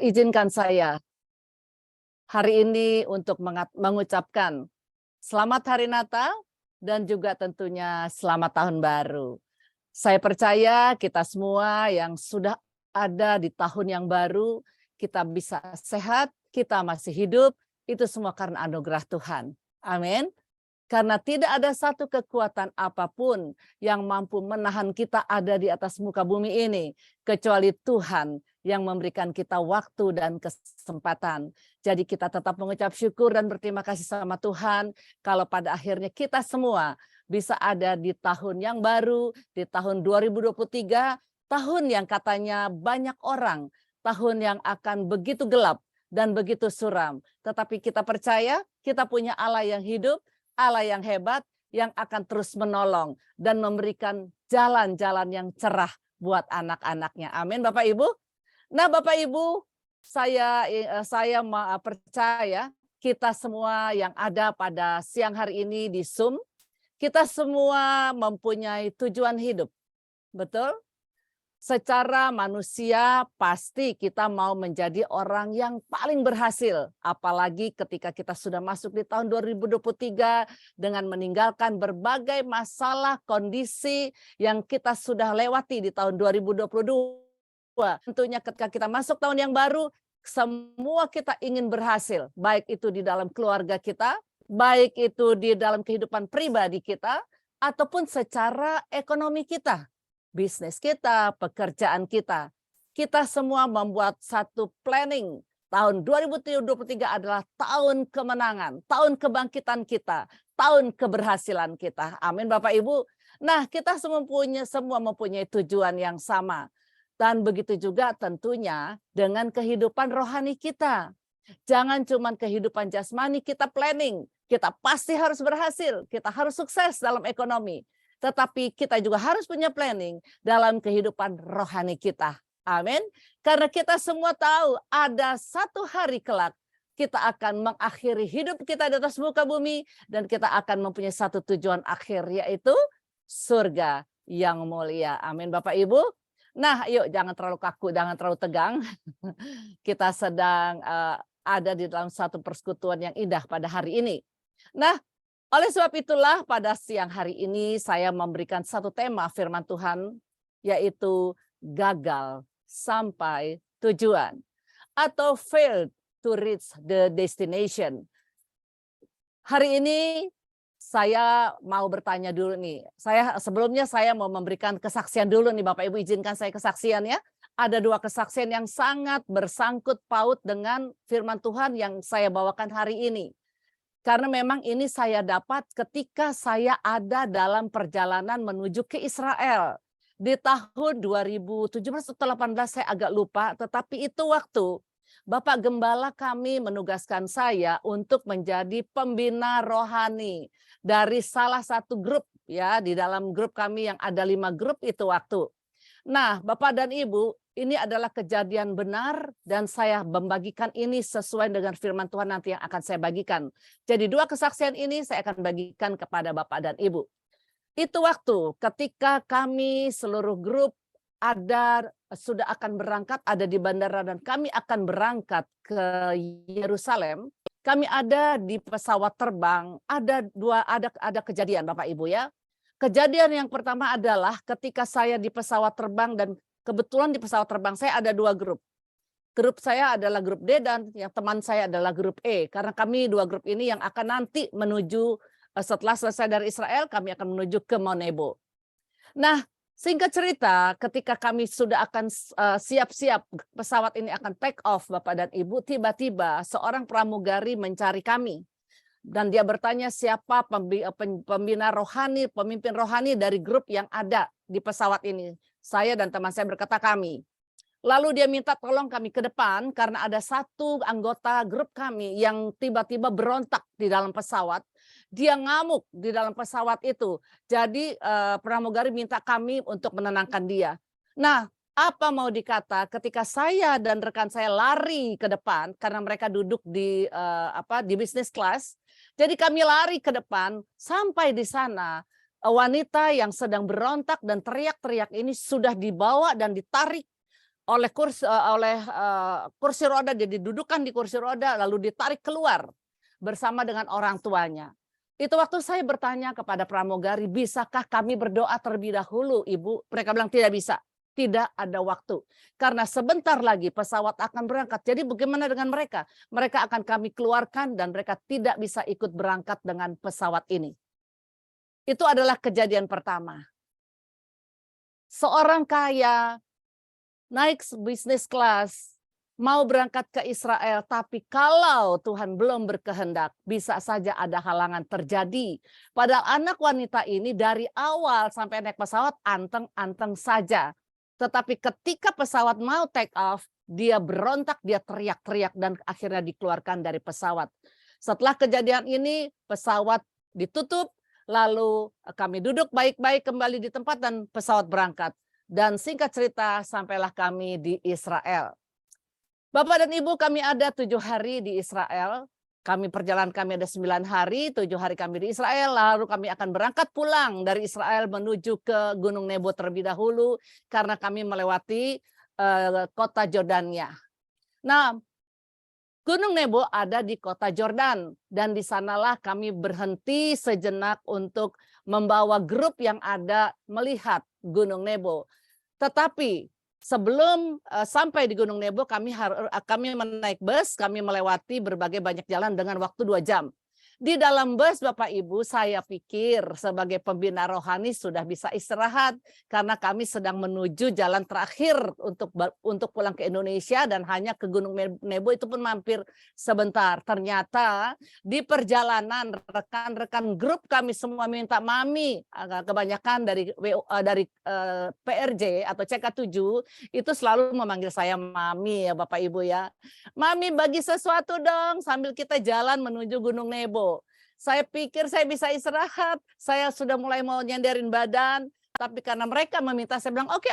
Izinkan saya hari ini untuk mengucapkan selamat Hari Natal dan juga tentunya selamat Tahun Baru. Saya percaya kita semua yang sudah ada di tahun yang baru, kita bisa sehat, kita masih hidup, itu semua karena anugerah Tuhan. Amin. Karena tidak ada satu kekuatan apapun yang mampu menahan kita ada di atas muka bumi ini, kecuali Tuhan yang memberikan kita waktu dan kesempatan. Jadi kita tetap mengucap syukur dan berterima kasih sama Tuhan, kalau pada akhirnya kita semua bisa ada di tahun yang baru, di tahun 2023, tahun yang katanya banyak orang, tahun yang akan begitu gelap dan begitu suram. Tetapi kita percaya, kita punya Allah yang hidup, Allah yang hebat, yang akan terus menolong dan memberikan jalan-jalan yang cerah buat anak-anaknya. Amin, Bapak Ibu. Nah, Bapak Ibu, saya percaya kita semua yang ada pada siang hari ini di Zoom, kita semua mempunyai tujuan hidup. Betul? Secara manusia pasti kita mau menjadi orang yang paling berhasil. Apalagi ketika kita sudah masuk di tahun 2023 dengan meninggalkan berbagai masalah kondisi yang kita sudah lewati di tahun 2022. Tentunya ketika kita masuk tahun yang baru, semua kita ingin berhasil. Baik itu di dalam keluarga kita, baik itu di dalam kehidupan pribadi kita, ataupun secara ekonomi kita. Bisnis kita, pekerjaan kita. Kita semua membuat satu planning. Tahun 2023 adalah tahun kemenangan, tahun kebangkitan kita, tahun keberhasilan kita. Amin, Bapak Ibu. Nah, kita semua mempunyai tujuan yang sama. Dan begitu juga tentunya dengan kehidupan rohani kita. Jangan cuma kehidupan jasmani kita planning. Kita pasti harus berhasil, kita harus sukses dalam ekonomi. Tetapi kita juga harus punya planning dalam kehidupan rohani kita. Amin. Karena kita semua tahu ada satu hari kelak kita akan mengakhiri hidup kita di atas muka bumi dan kita akan mempunyai satu tujuan akhir, yaitu surga yang mulia. Amin, Bapak Ibu. Nah, yuk jangan terlalu kaku, jangan terlalu tegang. Kita sedang ada di dalam satu persekutuan yang indah pada hari ini. Nah, oleh sebab itulah pada siang hari ini saya memberikan satu tema firman Tuhan, yaitu gagal sampai tujuan atau fail to reach the destination. Hari ini saya mau bertanya dulu nih. Sebelumnya saya mau memberikan kesaksian dulu nih, Bapak Ibu, izinkan saya kesaksian ya. Ada dua kesaksian yang sangat bersangkut paut dengan firman Tuhan yang saya bawakan hari ini. Karena memang ini saya dapat ketika saya ada dalam perjalanan menuju ke Israel. Di tahun 2017 atau 2018 saya agak lupa, tetapi itu waktu Bapak Gembala kami menugaskan saya untuk menjadi pembina rohani dari salah satu grup ya, di dalam grup kami yang ada 5 grup itu waktu. Nah, Bapak dan Ibu, ini adalah kejadian benar dan saya membagikan ini sesuai dengan firman Tuhan nanti yang akan saya bagikan. Jadi dua kesaksian ini saya akan bagikan kepada Bapak dan Ibu. Itu waktu ketika kami seluruh grup sudah akan berangkat, ada di bandara dan kami akan berangkat ke Yerusalem. Kami ada di pesawat terbang, ada kejadian Bapak Ibu ya. Kejadian yang pertama adalah ketika saya di pesawat terbang dan kebetulan di pesawat terbang saya ada 2 grup. Grup saya adalah grup D dan yang teman saya adalah grup E. Karena kami 2 grup ini yang akan nanti menuju setelah selesai dari Israel kami akan menuju ke Monebo. Nah, singkat cerita ketika kami sudah akan siap-siap pesawat ini akan take off Bapak dan Ibu, tiba-tiba seorang pramugari mencari kami. Dan dia bertanya siapa pembina rohani, pemimpin rohani dari grup yang ada di pesawat ini. Saya dan teman saya berkata kami. Lalu dia minta tolong kami ke depan karena ada satu anggota grup kami yang tiba-tiba berontak di dalam pesawat. Dia ngamuk di dalam pesawat itu. Jadi pramugari minta kami untuk menenangkan dia. Nah, apa mau dikata ketika saya dan rekan saya lari ke depan karena mereka duduk di business class. Jadi kami lari ke depan sampai di sana wanita yang sedang berontak dan teriak-teriak ini sudah dibawa dan ditarik kursi roda, dia didudukan di kursi roda lalu ditarik keluar bersama dengan orang tuanya. Itu waktu saya bertanya kepada pramugari, bisakah kami berdoa terlebih dahulu, Ibu? Mereka bilang tidak bisa, tidak ada waktu. Karena sebentar lagi pesawat akan berangkat. Jadi bagaimana dengan mereka? Mereka akan kami keluarkan dan mereka tidak bisa ikut berangkat dengan pesawat ini. Itu adalah kejadian pertama. Seorang kaya naik bisnis kelas, mau berangkat ke Israel, tapi kalau Tuhan belum berkehendak, bisa saja ada halangan terjadi. Padahal anak wanita ini dari awal sampai naik pesawat anteng-anteng saja. Tetapi ketika pesawat mau take off, dia berontak, dia teriak-teriak dan akhirnya dikeluarkan dari pesawat. Setelah kejadian ini, pesawat ditutup, lalu kami duduk baik-baik kembali di tempat dan pesawat berangkat. Dan singkat cerita, sampailah kami di Israel. Bapak dan Ibu, kami ada 7 hari di Israel. Perjalanan kami ada 9 hari, 7 hari kami di Israel. Lalu kami akan berangkat pulang dari Israel menuju ke Gunung Nebo terlebih dahulu. Karena kami melewati kota Jordania. Nah, Gunung Nebo ada di kota Jordan. Dan di sanalah kami berhenti sejenak untuk membawa grup yang ada melihat Gunung Nebo. Tetapi sebelum sampai di Gunung Nebo, kami menaik bus, kami melewati berbagai banyak jalan dengan waktu 2 jam. Di dalam bus, Bapak Ibu, saya pikir sebagai pembina rohani sudah bisa istirahat karena kami sedang menuju jalan terakhir untuk pulang ke Indonesia dan hanya ke Gunung Nebo itu pun mampir sebentar. Ternyata di perjalanan rekan-rekan grup kami semua minta mami, kebanyakan dari PRJ atau CK7 itu selalu memanggil saya mami ya Bapak Ibu ya. Mami bagi sesuatu dong sambil kita jalan menuju Gunung Nebo. Saya pikir saya bisa istirahat, saya sudah mulai mau nyenderin badan, tapi karena mereka meminta, saya bilang oke,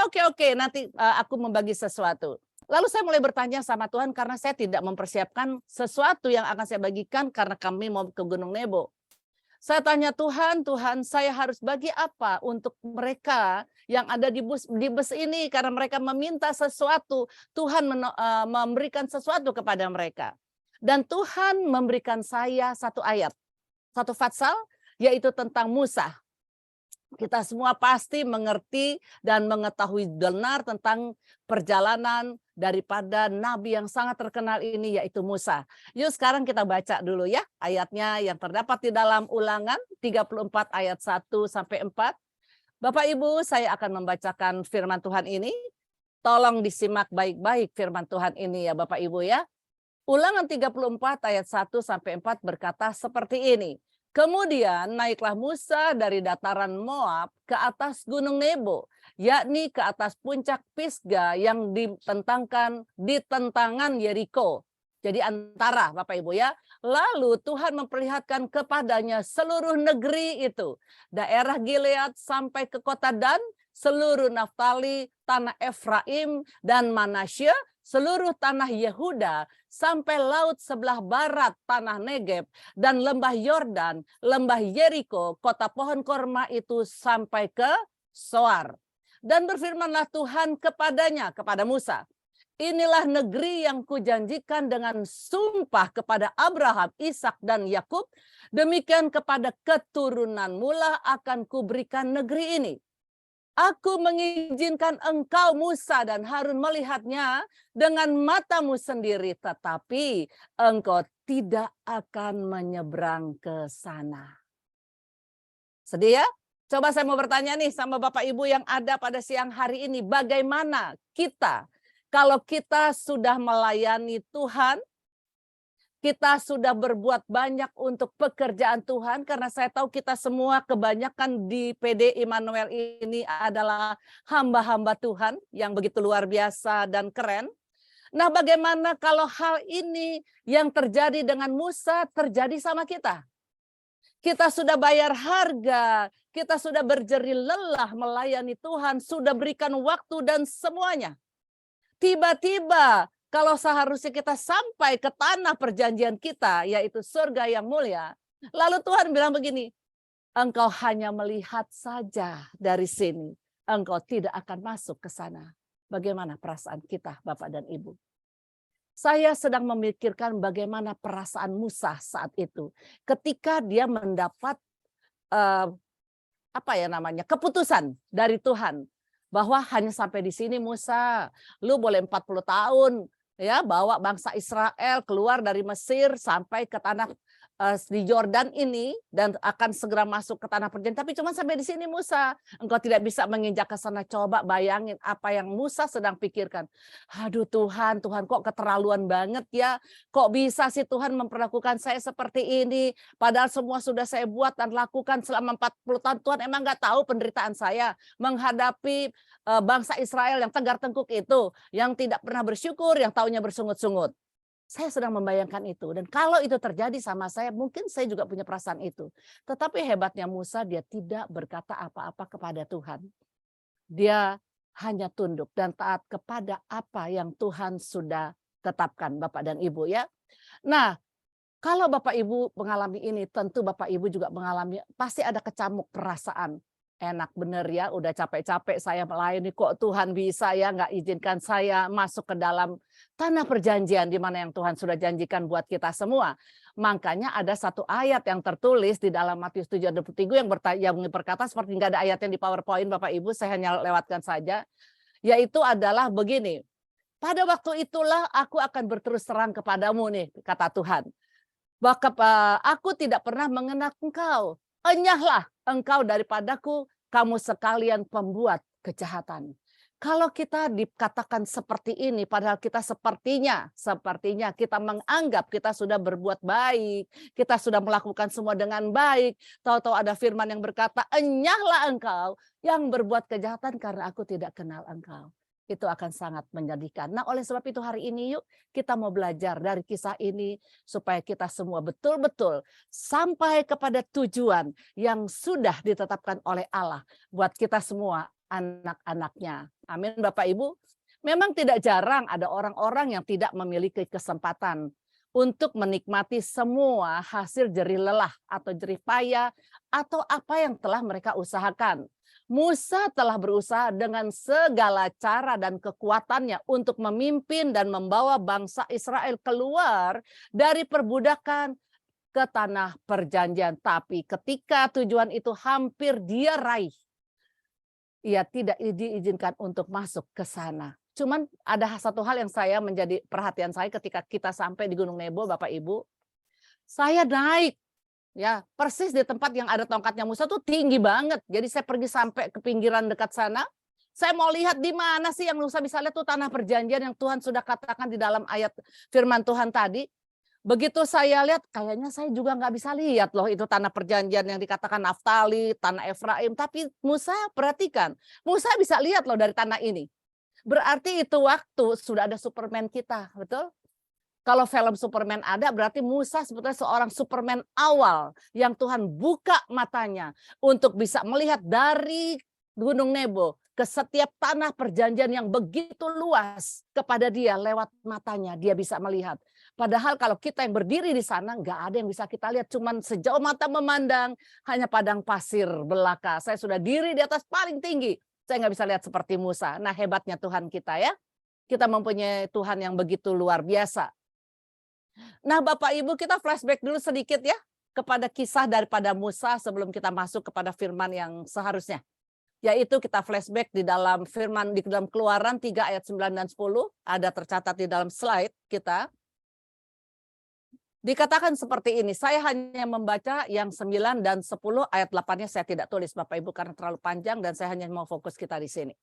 nanti aku membagi sesuatu. Lalu saya mulai bertanya sama Tuhan karena saya tidak mempersiapkan sesuatu yang akan saya bagikan karena kami mau ke Gunung Nebo. Saya tanya Tuhan, saya harus bagi apa untuk mereka yang ada di bus ini karena mereka meminta sesuatu, Tuhan memberikan sesuatu kepada mereka. Dan Tuhan memberikan saya satu ayat. Satu fatsal, yaitu tentang Musa. Kita semua pasti mengerti dan mengetahui benar tentang perjalanan daripada nabi yang sangat terkenal ini, yaitu Musa. Yuk sekarang kita baca dulu ya ayatnya yang terdapat di dalam Ulangan 34 ayat 1-4. Bapak Ibu, saya akan membacakan firman Tuhan ini. Tolong disimak baik-baik firman Tuhan ini ya Bapak Ibu ya. Ulangan 34 ayat 1-4 berkata seperti ini. Kemudian naiklah Musa dari dataran Moab ke atas Gunung Nebo, yakni ke atas puncak Pisga yang ditentangan Yeriko. Jadi antara Bapak Ibu ya. Lalu Tuhan memperlihatkan kepadanya seluruh negeri itu. Daerah Gilead sampai ke kota Dan, seluruh Naftali, tanah Efraim dan Manasye, seluruh tanah Yehuda, sampai laut sebelah barat tanah Negeb, dan lembah Yordan, lembah Yeriko, kota pohon korma itu sampai ke Soar. Dan berfirmanlah Tuhan kepadanya, kepada Musa, inilah negeri yang kujanjikan dengan sumpah kepada Abraham, Ishak dan Yakub, demikian kepada keturunanmu lah akan kuberikan negeri ini. Aku mengizinkan engkau Musa dan Harun melihatnya dengan matamu sendiri, tetapi engkau tidak akan menyeberang ke sana. Sedih ya? Coba saya mau bertanya nih sama Bapak Ibu yang ada pada siang hari ini. Bagaimana kita kalau kita sudah melayani Tuhan, kita sudah berbuat banyak untuk pekerjaan Tuhan, karena saya tahu kita semua kebanyakan di PD Immanuel ini adalah hamba-hamba Tuhan yang begitu luar biasa dan keren. Nah, bagaimana kalau hal ini yang terjadi dengan Musa terjadi sama kita? Kita sudah bayar harga, kita sudah berjerih lelah melayani Tuhan, sudah berikan waktu dan semuanya. Tiba-tiba kalau seharusnya kita sampai ke tanah perjanjian kita, yaitu surga yang mulia. Lalu Tuhan bilang begini, engkau hanya melihat saja dari sini. Engkau tidak akan masuk ke sana. Bagaimana perasaan kita, Bapak dan Ibu? Saya sedang memikirkan bagaimana perasaan Musa saat itu ketika dia mendapat eh, keputusan dari Tuhan bahwa hanya sampai di sini Musa, lu boleh 40 tahun ya bawa bangsa Israel keluar dari Mesir sampai ke tanah di Yordan ini dan akan segera masuk ke tanah perjanjian. Tapi cuma sampai di sini Musa, engkau tidak bisa menginjak ke sana. Coba bayangin apa yang Musa sedang pikirkan. Aduh Tuhan, Tuhan kok keterlaluan banget ya. Kok bisa sih Tuhan memperlakukan saya seperti ini. Padahal semua sudah saya buat dan lakukan selama 40 tahun. Tuhan emang nggak tahu penderitaan saya menghadapi bangsa Israel yang tegar tengkuk itu. Yang tidak pernah bersyukur, yang taunya bersungut-sungut. Saya sedang membayangkan itu. Dan kalau itu terjadi sama saya, mungkin saya juga punya perasaan itu. Tetapi hebatnya Musa, dia tidak berkata apa-apa kepada Tuhan. Dia hanya tunduk dan taat kepada apa yang Tuhan sudah tetapkan, Bapak dan Ibu ya. Nah, kalau Bapak Ibu mengalami ini, tentu Bapak Ibu juga mengalami, pasti ada kecamuk perasaan. Enak bener ya, udah capek-capek saya melayani, kok Tuhan bisa ya nggak izinkan saya masuk ke dalam tanah perjanjian di mana yang Tuhan sudah janjikan buat kita semua. Makanya ada satu ayat yang tertulis di dalam Matius 7:23 yang berkata seperti nggak ada ayatnya di PowerPoint Bapak Ibu, saya hanya lewatkan saja. Yaitu adalah begini, pada waktu itulah aku akan berterus terang kepadamu nih, kata Tuhan. Bahkan aku tidak pernah mengenal engkau. Enyahlah engkau daripadaku, kamu sekalian pembuat kejahatan. Kalau kita dikatakan seperti ini, padahal kita sepertinya kita menganggap kita sudah berbuat baik, kita sudah melakukan semua dengan baik. Tahu-tahu ada firman yang berkata, enyahlah engkau yang berbuat kejahatan karena aku tidak kenal engkau. Itu akan sangat menyedihkan. Nah, oleh sebab itu hari ini yuk kita mau belajar dari kisah ini supaya kita semua betul-betul sampai kepada tujuan yang sudah ditetapkan oleh Allah buat kita semua anak-anaknya. Amin Bapak Ibu. Memang tidak jarang ada orang-orang yang tidak memiliki kesempatan untuk menikmati semua hasil jerih lelah atau jerih payah atau apa yang telah mereka usahakan. Musa telah berusaha dengan segala cara dan kekuatannya untuk memimpin dan membawa bangsa Israel keluar dari perbudakan ke tanah perjanjian. Tapi ketika tujuan itu hampir dia raih, ia tidak diizinkan untuk masuk ke sana. Cuman ada satu hal yang saya menjadi perhatian saya ketika kita sampai di Gunung Nebo, Bapak Ibu. Saya naik. Ya, persis di tempat yang ada tongkatnya Musa tuh tinggi banget. Jadi saya pergi sampai ke pinggiran dekat sana. Saya mau lihat di mana sih yang Musa bisa lihat tuh tanah perjanjian yang Tuhan sudah katakan di dalam ayat firman Tuhan tadi. Begitu saya lihat, kayaknya saya juga nggak bisa lihat loh itu tanah perjanjian yang dikatakan Naftali, tanah Efraim. Tapi Musa perhatikan, Musa bisa lihat loh dari tanah ini. Berarti itu waktu sudah ada Superman kita, betul? Kalau film Superman ada, berarti Musa sebetulnya seorang Superman awal yang Tuhan buka matanya untuk bisa melihat dari Gunung Nebo ke setiap tanah perjanjian yang begitu luas kepada dia lewat matanya. Dia bisa melihat. Padahal kalau kita yang berdiri di sana, nggak ada yang bisa kita lihat. Cuman sejauh mata memandang, hanya padang pasir belaka. Saya sudah diri di atas paling tinggi. Saya nggak bisa lihat seperti Musa. Nah hebatnya Tuhan kita ya. Kita mempunyai Tuhan yang begitu luar biasa. Nah Bapak Ibu kita flashback dulu sedikit ya kepada kisah daripada Musa sebelum kita masuk kepada firman yang seharusnya. Yaitu kita flashback di dalam firman di dalam Keluaran 3 ayat 9 dan 10 ada tercatat di dalam slide kita. Dikatakan seperti ini, saya hanya membaca yang 9 dan 10 ayat 8-nya saya tidak tulis Bapak Ibu karena terlalu panjang dan saya hanya mau fokus kita di sini.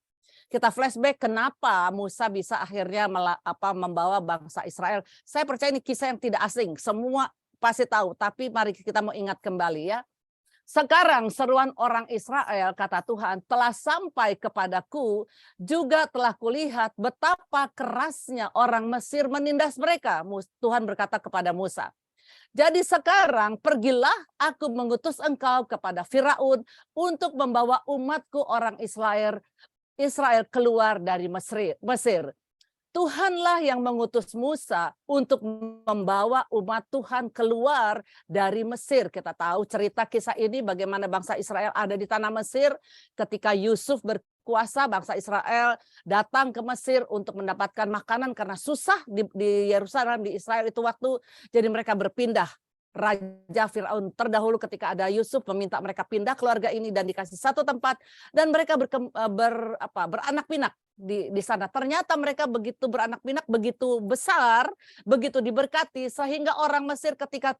Kita flashback kenapa Musa bisa akhirnya membawa bangsa Israel. Saya percaya ini kisah yang tidak asing, semua pasti tahu, tapi mari kita mau ingat kembali ya. Sekarang seruan orang Israel, kata Tuhan, telah sampai kepadaku, juga telah kulihat betapa kerasnya orang Mesir menindas mereka. Tuhan berkata kepada Musa, jadi sekarang pergilah aku mengutus engkau kepada Firaun untuk membawa umatku orang Israel keluar dari Mesir. Tuhanlah yang mengutus Musa untuk membawa umat Tuhan keluar dari Mesir. Kita tahu cerita kisah ini bagaimana bangsa Israel ada di tanah Mesir ketika Yusuf kuasa bangsa Israel datang ke Mesir untuk mendapatkan makanan karena susah di Yerusalem, di Israel itu waktu. Jadi mereka berpindah. Raja Firaun terdahulu ketika ada Yusuf meminta mereka pindah keluarga ini dan dikasih satu tempat, dan mereka beranak pinak di sana. Ternyata mereka begitu beranak pinak, begitu besar, begitu diberkati, sehingga orang Mesir ketika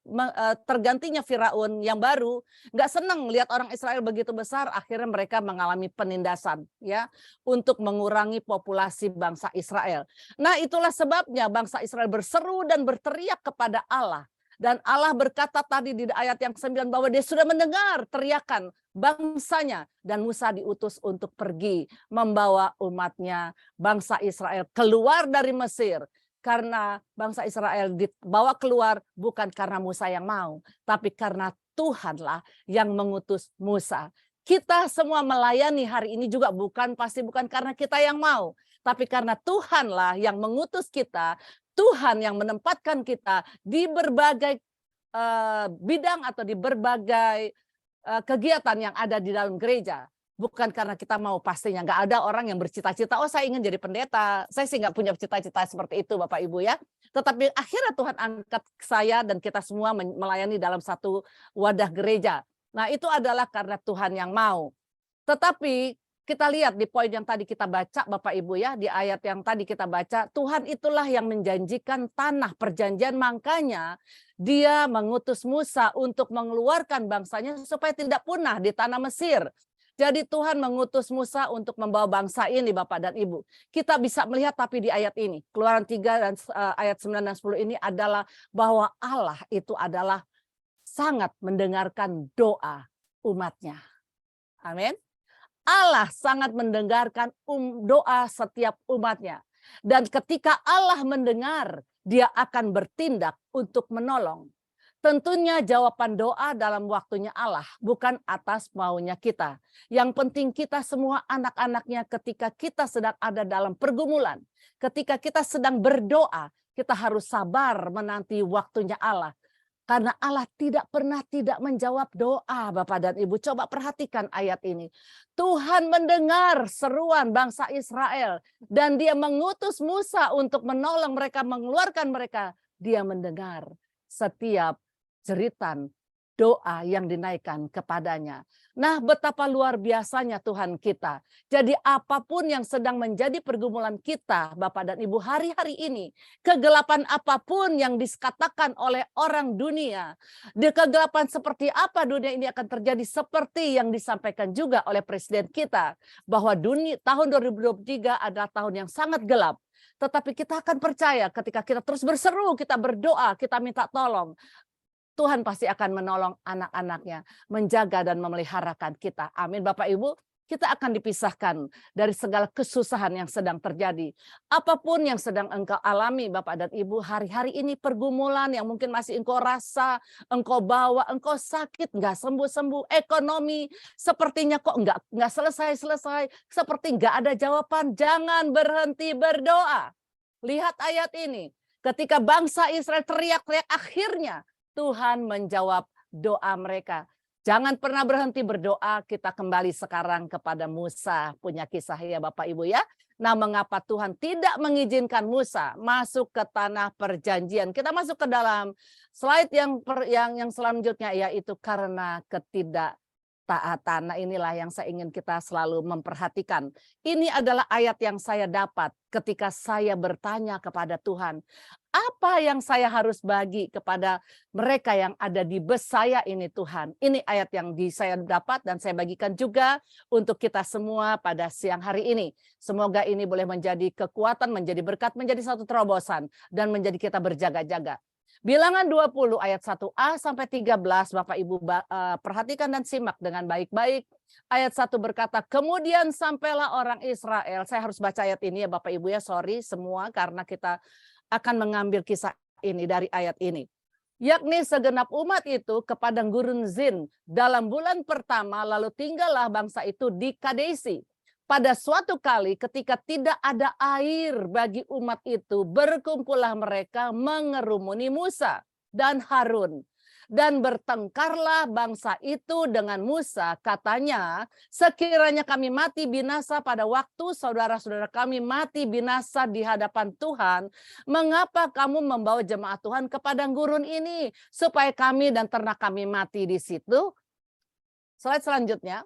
tergantinya Firaun yang baru nggak senang lihat orang Israel begitu besar. Akhirnya mereka mengalami penindasan, ya, untuk mengurangi populasi bangsa Israel. Nah, itulah sebabnya bangsa Israel berseru dan berteriak kepada Allah. Dan Allah berkata tadi di ayat yang 9 bahwa dia sudah mendengar teriakan bangsanya, dan Musa diutus untuk pergi membawa umatnya bangsa Israel keluar dari Mesir. Karena bangsa Israel dibawa keluar bukan karena Musa yang mau, tapi karena Tuhanlah yang mengutus Musa. Kita semua melayani hari ini juga bukan karena kita yang mau, tapi karena Tuhanlah yang mengutus kita. Tuhan yang menempatkan kita di berbagai bidang atau di berbagai kegiatan yang ada di dalam gereja. Bukan karena kita mau, pastinya. Nggak ada orang yang bercita-cita, oh saya ingin jadi pendeta. Saya sih nggak punya cita-cita seperti itu Bapak Ibu ya. Tetapi akhirnya Tuhan angkat saya dan kita semua melayani dalam satu wadah gereja. Nah, itu adalah karena Tuhan yang mau. Tetapi kita lihat di poin yang tadi kita baca Bapak Ibu ya, di ayat yang tadi kita baca, Tuhan itulah yang menjanjikan tanah perjanjian, makanya dia mengutus Musa untuk mengeluarkan bangsanya supaya tidak punah di tanah Mesir. Jadi Tuhan mengutus Musa untuk membawa bangsa ini Bapak dan Ibu. Kita bisa melihat tapi di ayat ini, Keluaran 3 dan ayat 9 dan 10 ini adalah bahwa Allah itu adalah sangat mendengarkan doa umatnya. Amin. Allah sangat mendengarkan doa setiap umatnya. Dan ketika Allah mendengar, dia akan bertindak untuk menolong. Tentunya jawaban doa dalam waktunya Allah, bukan atas maunya kita. Yang penting kita semua anak-anaknya ketika kita sedang ada dalam pergumulan, ketika kita sedang berdoa, kita harus sabar menanti waktunya Allah. Karena Allah tidak pernah tidak menjawab doa Bapak dan Ibu. Coba perhatikan ayat ini. Tuhan mendengar seruan bangsa Israel. Dan dia mengutus Musa untuk menolong mereka, mengeluarkan mereka. Dia mendengar setiap jeritan doa yang dinaikkan kepadanya. Nah, betapa luar biasanya Tuhan kita. Jadi apapun yang sedang menjadi pergumulan kita, Bapak dan Ibu, hari-hari ini, kegelapan apapun yang dikatakan oleh orang dunia, di kegelapan seperti apa dunia ini akan terjadi, seperti yang disampaikan juga oleh Presiden kita, bahwa tahun 2023 adalah tahun yang sangat gelap. Tetapi kita akan percaya ketika kita terus berseru, kita berdoa, kita minta tolong, Tuhan pasti akan menolong anak-anaknya, menjaga dan memeliharakan kita. Amin Bapak Ibu, kita akan dipisahkan dari segala kesusahan yang sedang terjadi. Apapun yang sedang engkau alami Bapak dan Ibu, hari-hari ini pergumulan yang mungkin masih engkau rasa, engkau bawa, engkau sakit, nggak sembuh-sembuh, ekonomi sepertinya kok nggak selesai-selesai, seperti nggak ada jawaban, jangan berhenti berdoa. Lihat ayat ini, ketika bangsa Israel teriak-teriak, akhirnya Tuhan menjawab doa mereka. Jangan pernah berhenti berdoa. Kita kembali sekarang kepada Musa punya kisah ya Bapak Ibu ya. Nah, mengapa Tuhan tidak mengizinkan Musa masuk ke tanah perjanjian? Kita masuk ke dalam slide yang selanjutnya, yaitu karena ketidaktaatan. Nah, inilah yang saya ingin kita selalu memperhatikan. Ini adalah ayat yang saya dapat ketika saya bertanya kepada Tuhan, apa yang saya harus bagi kepada mereka yang ada di bus saya ini Tuhan. Ini ayat yang saya dapat dan saya bagikan juga untuk kita semua pada siang hari ini. Semoga ini boleh menjadi kekuatan, menjadi berkat, menjadi satu terobosan, dan menjadi kita berjaga-jaga. Bilangan 20 ayat 1a sampai 13 Bapak Ibu perhatikan dan simak dengan baik-baik. Ayat 1 berkata, kemudian sampailah orang Israel. Saya harus baca ayat ini ya Bapak Ibu ya, sorry semua karena kita akan mengambil kisah ini dari ayat ini. Yakni segenap umat itu ke padang gurun Zin dalam bulan pertama, lalu tinggallah bangsa itu di Kadesi. Pada suatu kali ketika tidak ada air bagi umat itu, berkumpullah mereka mengerumuni Musa dan Harun. Dan bertengkarlah bangsa itu dengan Musa, katanya, sekiranya kami mati binasa pada waktu saudara-saudara kami mati binasa di hadapan Tuhan, mengapa kamu membawa jemaat Tuhan ke padang gurun ini, supaya kami dan ternak kami mati di situ? Slide selanjutnya.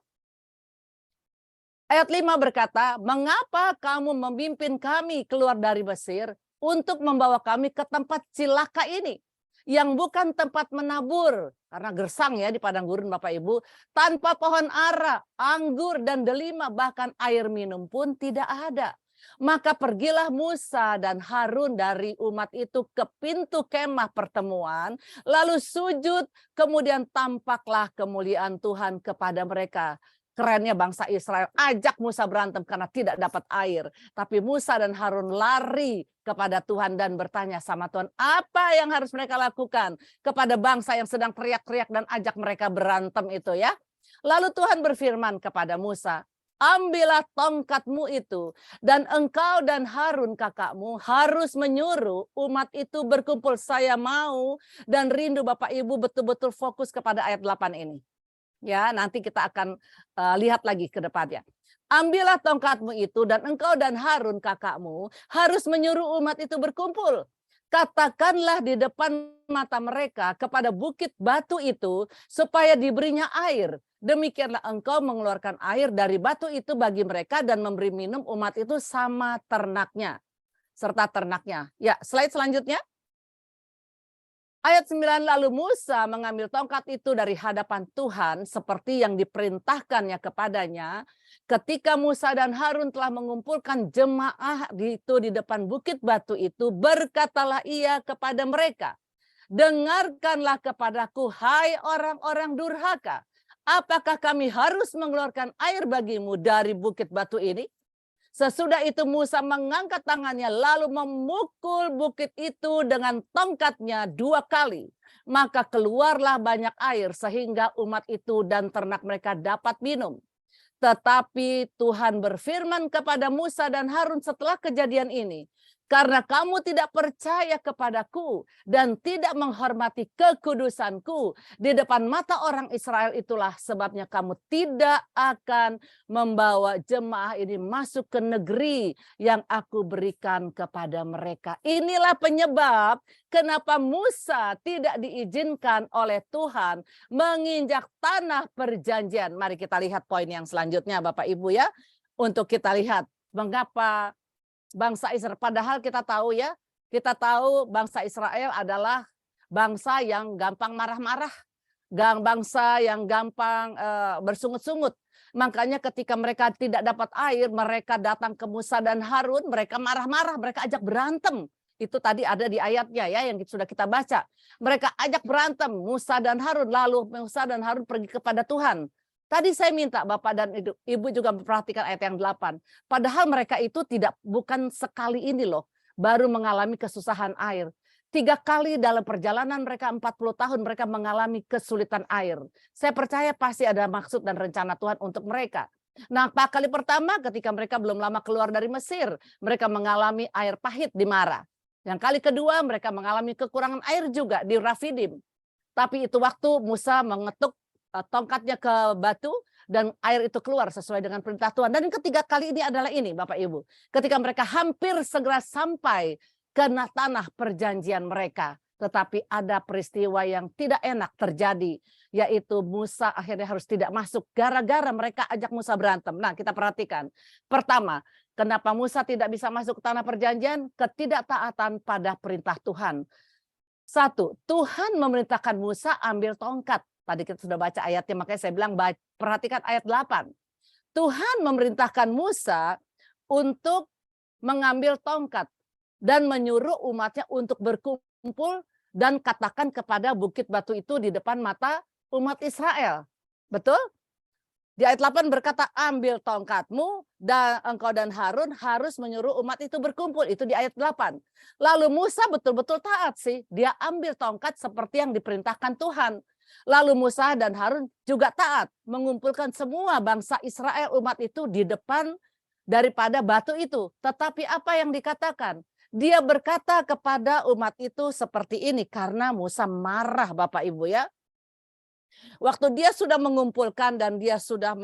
Ayat 5 berkata, mengapa kamu memimpin kami keluar dari Mesir untuk membawa kami ke tempat cilaka ini, yang bukan tempat menabur, karena gersang ya di padang gurun Bapak Ibu, tanpa pohon ara, anggur dan delima, bahkan air minum pun tidak ada. Maka pergilah Musa dan Harun dari umat itu ke pintu kemah pertemuan, lalu sujud, kemudian tampaklah kemuliaan Tuhan kepada mereka. Kerennya bangsa Israel ajak Musa berantem karena tidak dapat air. Tapi Musa dan Harun lari kepada Tuhan dan bertanya sama Tuhan, apa yang harus mereka lakukan kepada bangsa yang sedang teriak-teriak dan ajak mereka berantem itu ya. Lalu Tuhan berfirman kepada Musa, ambillah tongkatmu itu dan engkau dan Harun kakakmu harus menyuruh umat itu berkumpul. Saya mau dan rindu Bapak Ibu betul-betul fokus kepada ayat 8 ini. Ya, nanti kita akan lihat lagi ke depannya. Ambillah tongkatmu itu dan engkau dan Harun kakakmu harus menyuruh umat itu berkumpul. Katakanlah di depan mata mereka kepada bukit batu itu supaya diberinya air. Demikianlah engkau mengeluarkan air dari batu itu bagi mereka dan memberi minum umat itu sama ternaknya. Serta ternaknya. Ya, slide selanjutnya. Ayat 9, lalu Musa mengambil tongkat itu dari hadapan Tuhan seperti yang diperintahkannya kepadanya. Ketika Musa dan Harun telah mengumpulkan jemaah itu di depan bukit batu itu, berkatalah ia kepada mereka, dengarkanlah kepadaku, hai orang-orang durhaka. Apakah kami harus mengeluarkan air bagimu dari bukit batu ini? Sesudah itu Musa mengangkat tangannya lalu memukul bukit itu dengan tongkatnya 2 kali. Maka keluarlah banyak air sehingga umat itu dan ternak mereka dapat minum. Tetapi Tuhan berfirman kepada Musa dan Harun setelah kejadian ini, karena kamu tidak percaya kepadaku dan tidak menghormati kekudusanku di depan mata orang Israel, itulah sebabnya kamu tidak akan membawa jemaah ini masuk ke negeri yang aku berikan kepada mereka. Inilah penyebab kenapa Musa tidak diizinkan oleh Tuhan menginjak tanah perjanjian. Mari kita lihat poin yang selanjutnya Bapak Ibu ya. Untuk kita lihat mengapa bangsa Israel, padahal kita tahu ya, kita tahu bangsa Israel adalah bangsa yang gampang marah-marah, bangsa yang gampang bersungut-sungut. Makanya ketika mereka tidak dapat air, mereka datang ke Musa dan Harun, mereka marah-marah, mereka ajak berantem. Itu tadi ada di ayatnya ya yang sudah kita baca. Mereka ajak berantem Musa dan Harun, lalu Musa dan Harun pergi kepada Tuhan. Tadi saya minta Bapak dan Ibu juga memperhatikan ayat yang 8. Padahal mereka itu bukan sekali ini loh, baru mengalami kesusahan air. 3 kali dalam perjalanan mereka 40 tahun mereka mengalami kesulitan air. Saya percaya pasti ada maksud dan rencana Tuhan untuk mereka. Nah, kali pertama ketika mereka belum lama keluar dari Mesir, mereka mengalami air pahit di Mara. Yang kali kedua mereka mengalami kekurangan air juga di Rafidim. Tapi itu waktu Musa mengetuk tongkatnya ke batu dan air itu keluar sesuai dengan perintah Tuhan. Dan yang ketiga kali ini adalah ini Bapak Ibu. Ketika mereka hampir segera sampai ke tanah perjanjian mereka. Tetapi ada peristiwa yang tidak enak terjadi. Yaitu Musa akhirnya harus tidak masuk gara-gara mereka ajak Musa berantem. Nah kita perhatikan. Pertama, kenapa Musa tidak bisa masuk ke tanah perjanjian? Ketidaktaatan pada perintah Tuhan. 1, Tuhan memerintahkan Musa ambil tongkat. Tadi kita sudah baca ayatnya, makanya saya bilang perhatikan ayat 8. Tuhan memerintahkan Musa untuk mengambil tongkat dan menyuruh umatnya untuk berkumpul dan katakan kepada bukit batu itu di depan mata umat Israel. Betul? Di ayat 8 berkata, ambil tongkatmu dan engkau dan Harun harus menyuruh umat itu berkumpul. Itu di ayat 8. Lalu Musa betul-betul taat sih. Dia ambil tongkat seperti yang diperintahkan Tuhan. Lalu Musa dan Harun juga taat mengumpulkan semua bangsa Israel umat itu di depan daripada batu itu. Tetapi apa yang dikatakan? Dia berkata kepada umat itu seperti ini karena Musa marah Bapak Ibu ya. Waktu dia sudah mengumpulkan dan dia sudah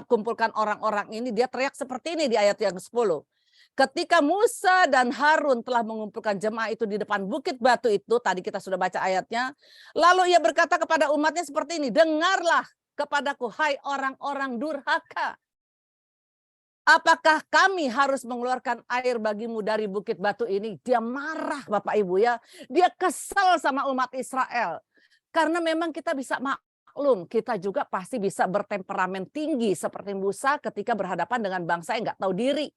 kumpulkan orang-orang ini, dia teriak seperti ini di ayat yang ke-10. Ketika Musa dan Harun telah mengumpulkan jemaah itu di depan bukit batu itu, tadi kita sudah baca ayatnya. Lalu ia berkata kepada umatnya seperti ini, dengarlah kepadaku hai orang-orang durhaka. Apakah kami harus mengeluarkan air bagimu dari bukit batu ini? Dia marah Bapak Ibu ya. Dia kesal sama umat Israel. Karena memang kita bisa maklum, kita juga pasti bisa bertemperamen tinggi seperti Musa ketika berhadapan dengan bangsa yang nggak tahu diri.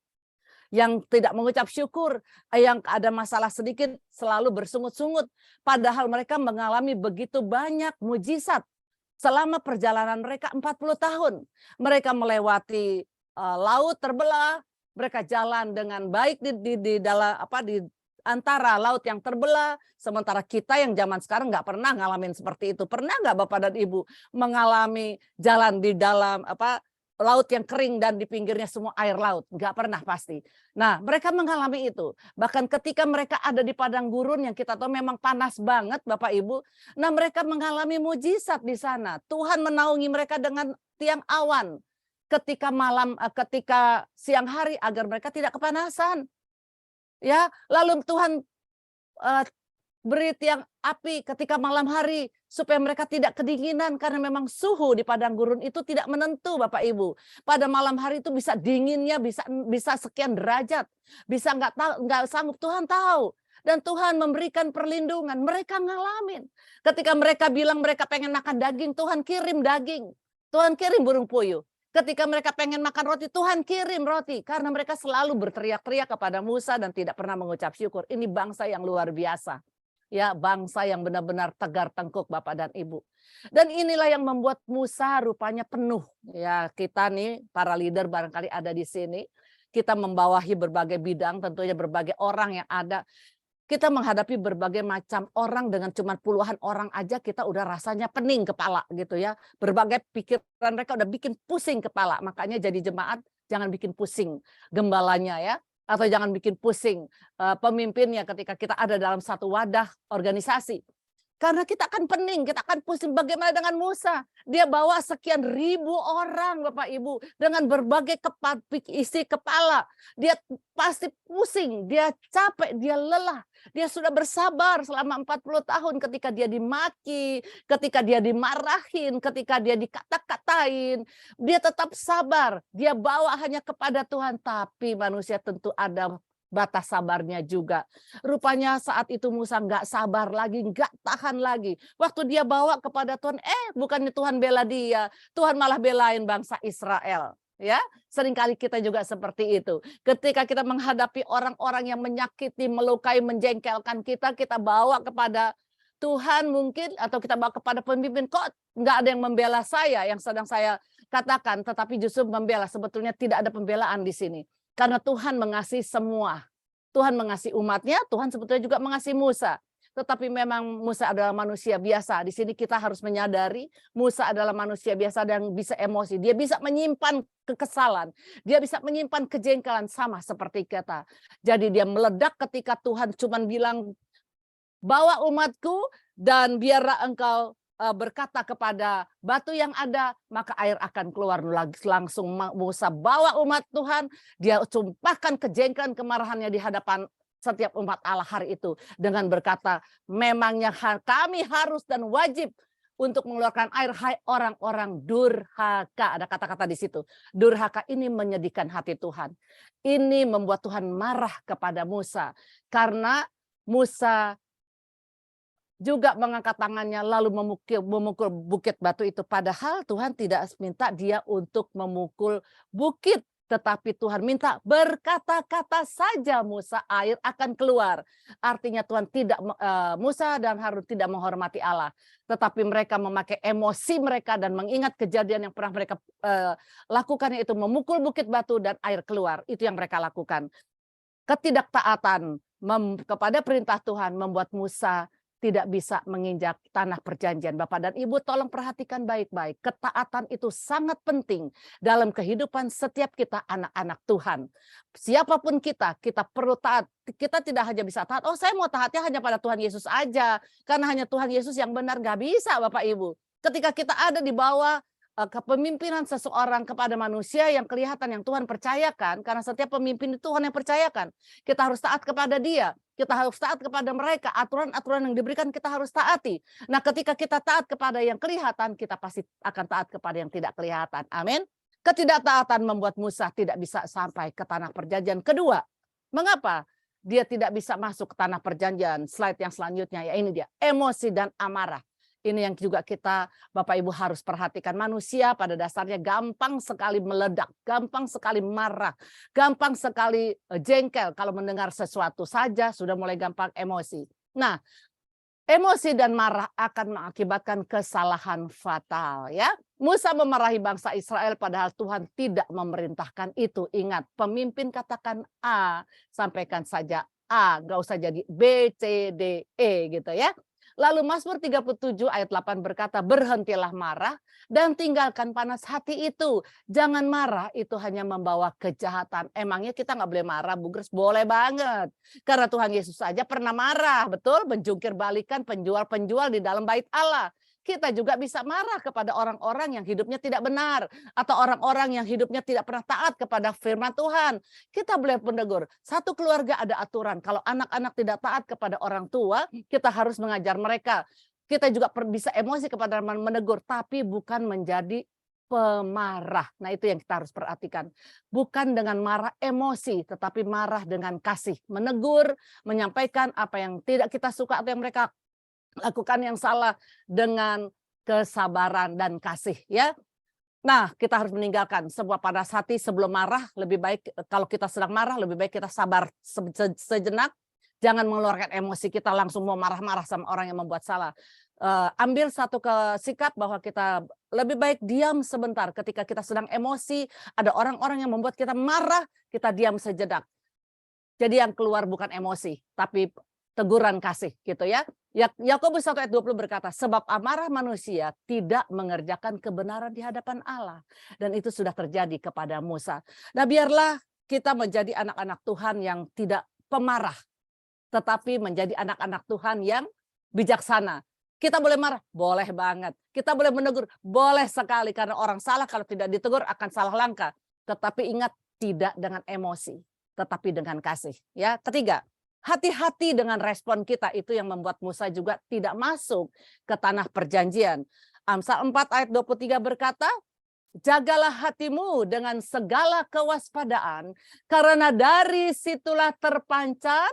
Yang tidak mengucap syukur, yang ada masalah sedikit selalu bersungut-sungut. Padahal mereka mengalami begitu banyak mujizat selama perjalanan mereka 40 tahun. Mereka melewati laut terbelah, mereka jalan dengan baik di dalam di antara laut yang terbelah, sementara kita yang zaman sekarang nggak pernah ngalamin seperti itu. Pernah nggak Bapak dan Ibu mengalami jalan di dalam laut yang kering dan di pinggirnya semua air laut? Nggak pernah pasti. Nah, mereka mengalami itu. Bahkan ketika mereka ada di padang gurun yang kita tahu memang panas banget Bapak Ibu. Nah, mereka mengalami mujizat di sana. Tuhan menaungi mereka dengan tiang awan ketika siang hari agar mereka tidak kepanasan. Ya, lalu Tuhan beri tiang api ketika malam hari supaya mereka tidak kedinginan karena memang suhu di padang gurun itu tidak menentu Bapak Ibu. Pada malam hari itu bisa dinginnya bisa sekian derajat, bisa nggak sanggup, Tuhan tahu. Dan Tuhan memberikan perlindungan, mereka ngalamin. Ketika mereka bilang mereka pengen makan daging, Tuhan kirim daging. Tuhan kirim burung puyuh. Ketika mereka pengen makan roti, Tuhan kirim roti. Karena mereka selalu berteriak-teriak kepada Musa dan tidak pernah mengucap syukur. Ini bangsa yang luar biasa. Ya, bangsa yang benar-benar tegar tengkuk Bapak dan Ibu. Dan inilah yang membuat Musa rupanya penuh. Ya, kita nih para leader barangkali ada di sini. Kita membawahi berbagai bidang, tentunya berbagai orang yang ada. Kita menghadapi berbagai macam orang dengan cuma puluhan orang aja kita udah rasanya pening kepala gitu ya. Berbagai pikiran mereka udah bikin pusing kepala. Makanya jadi jemaat jangan bikin pusing gembalanya ya. Atau jangan bikin pusing pemimpinnya ketika kita ada dalam satu wadah organisasi. Karena kita akan pening, kita akan pusing. Bagaimana dengan Musa? Dia bawa sekian ribu orang Bapak Ibu. Dengan berbagai isi kepala. Dia pasti pusing, dia capek, dia lelah. Dia sudah bersabar selama 40 tahun ketika dia dimaki, ketika dia dimarahin, ketika dia dikata-katain. Dia tetap sabar, dia bawa hanya kepada Tuhan. Tapi manusia tentu ada batas sabarnya juga. Rupanya saat itu Musa nggak sabar lagi, nggak tahan lagi. Waktu dia bawa kepada Tuhan, bukannya Tuhan bela dia, Tuhan malah belain bangsa Israel. Ya, seringkali kita juga seperti itu. Ketika kita menghadapi orang-orang yang menyakiti, melukai, menjengkelkan kita, kita bawa kepada Tuhan mungkin, atau kita bawa kepada pemimpin, kok nggak ada yang membela saya, yang sedang saya katakan, tetapi justru membela. Sebetulnya tidak ada pembelaan di sini. Karena Tuhan mengasihi semua. Tuhan mengasihi umatnya, Tuhan sebetulnya juga mengasihi Musa. Tetapi memang Musa adalah manusia biasa. Di sini kita harus menyadari Musa adalah manusia biasa dan bisa emosi. Dia bisa menyimpan kekesalan. Dia bisa menyimpan kejengkelan sama seperti kita. Jadi dia meledak ketika Tuhan cuma bilang, bawa umatku dan biarlah engkau berkata kepada batu yang ada, maka air akan keluar. Langsung Musa bawa umat Tuhan, dia tumpahkan kejengkelan kemarahannya di hadapan setiap umat Allah hari itu dengan berkata, memangnya kami harus dan wajib untuk mengeluarkan air, hai orang-orang durhaka. Ada kata-kata di situ. Durhaka ini menyedihkan hati Tuhan. Ini membuat Tuhan marah kepada Musa karena Musa juga mengangkat tangannya lalu memukul bukit batu itu. Padahal Tuhan tidak minta dia untuk memukul bukit. Tetapi Tuhan minta berkata-kata saja Musa, air akan keluar. Artinya Tuhan tidak, Musa dan Harun tidak menghormati Allah. Tetapi mereka memakai emosi mereka dan mengingat kejadian yang pernah mereka lakukan, yaitu memukul bukit batu dan air keluar. Itu yang mereka lakukan. Ketidaktaatan kepada perintah Tuhan membuat Musa tidak bisa menginjak tanah perjanjian. Bapak dan Ibu tolong perhatikan baik-baik. Ketaatan itu sangat penting dalam kehidupan setiap kita anak-anak Tuhan. Siapapun kita perlu taat. Kita tidak hanya bisa taat, oh saya mau taatnya hanya pada Tuhan Yesus aja. Karena hanya Tuhan Yesus yang benar, nggak bisa Bapak Ibu. Ketika kita ada di bawah kepemimpinan seseorang kepada manusia yang kelihatan yang Tuhan percayakan, karena setiap pemimpin itu Tuhan yang percayakan, kita harus taat kepada dia, kita harus taat kepada mereka, aturan-aturan yang diberikan kita harus taati. Nah, ketika kita taat kepada yang kelihatan, kita pasti akan taat kepada yang tidak kelihatan. Amin. Ketidaktaatan membuat Musa tidak bisa sampai ke tanah perjanjian. Kedua, mengapa dia tidak bisa masuk ke tanah perjanjian? Slide yang selanjutnya ya, ini dia, emosi dan amarah. Ini yang juga kita Bapak Ibu harus perhatikan. Manusia pada dasarnya gampang sekali meledak, gampang sekali marah, gampang sekali jengkel kalau mendengar sesuatu saja sudah mulai gampang emosi. Nah, emosi dan marah akan mengakibatkan kesalahan fatal ya. Musa memarahi bangsa Israel padahal Tuhan tidak memerintahkan itu. Ingat, pemimpin katakan A, sampaikan saja A, nggak usah jadi B, C, D, E gitu ya. Lalu Mazmur 37 ayat 8 berkata, berhentilah marah dan tinggalkan panas hati itu. Jangan marah, itu hanya membawa kejahatan. Emangnya kita nggak boleh marah, Bu Grace? Boleh banget. Karena Tuhan Yesus saja pernah marah, betul? Menjungkir balikan penjual-penjual di dalam bait Allah. Kita juga bisa marah kepada orang-orang yang hidupnya tidak benar. Atau orang-orang yang hidupnya tidak pernah taat kepada firman Tuhan. Kita boleh menegur. Satu keluarga ada aturan. Kalau anak-anak tidak taat kepada orang tua, kita harus mengajar mereka. Kita juga bisa emosi kepada menegur. Tapi bukan menjadi pemarah. Nah itu yang kita harus perhatikan. Bukan dengan marah emosi, tetapi marah dengan kasih. Menegur, menyampaikan apa yang tidak kita suka atau yang mereka lakukan yang salah dengan kesabaran dan kasih ya. Nah, kita harus meninggalkan sebuah panas hati sebelum marah. Lebih baik kalau kita sedang marah, lebih baik kita sabar sejenak. Jangan mengeluarkan emosi kita langsung mau marah-marah sama orang yang membuat salah. Ambil satu sikap bahwa kita lebih baik diam sebentar ketika kita sedang emosi. Ada orang-orang yang membuat kita marah, kita diam sejenak. Jadi yang keluar bukan emosi, tapi teguran kasih gitu ya. Yakobus 1 ayat 20 berkata, sebab amarah manusia tidak mengerjakan kebenaran di hadapan Allah. Dan itu sudah terjadi kepada Musa. Nah biarlah kita menjadi anak-anak Tuhan yang tidak pemarah, tetapi menjadi anak-anak Tuhan yang bijaksana. Kita boleh marah? Boleh banget. Kita boleh menegur? Boleh sekali, karena orang salah kalau tidak ditegur akan salah langkah. Tetapi ingat, tidak dengan emosi, tetapi dengan kasih. Ya, ketiga, hati-hati dengan respon kita, itu yang membuat Musa juga tidak masuk ke tanah perjanjian. Amsal 4 ayat 23 berkata, jagalah hatimu dengan segala kewaspadaan, karena dari situlah terpancar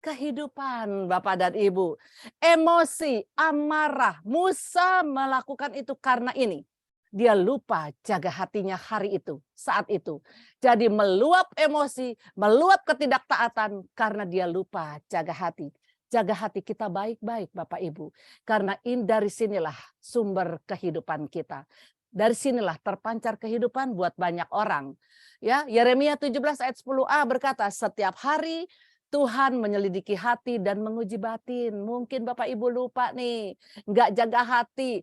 kehidupan. Bapak dan Ibu. Emosi, amarah, Musa melakukan itu karena ini. Dia lupa jaga hatinya hari itu, saat itu. Jadi meluap emosi, meluap ketidaktaatan karena dia lupa jaga hati. Jaga hati kita baik-baik Bapak Ibu. Karena dari sinilah sumber kehidupan kita. Dari sinilah terpancar kehidupan buat banyak orang. Ya, Yeremia 17 ayat 10a berkata, setiap hari Tuhan menyelidiki hati dan menguji batin. Mungkin Bapak Ibu lupa nih, nggak jaga hati.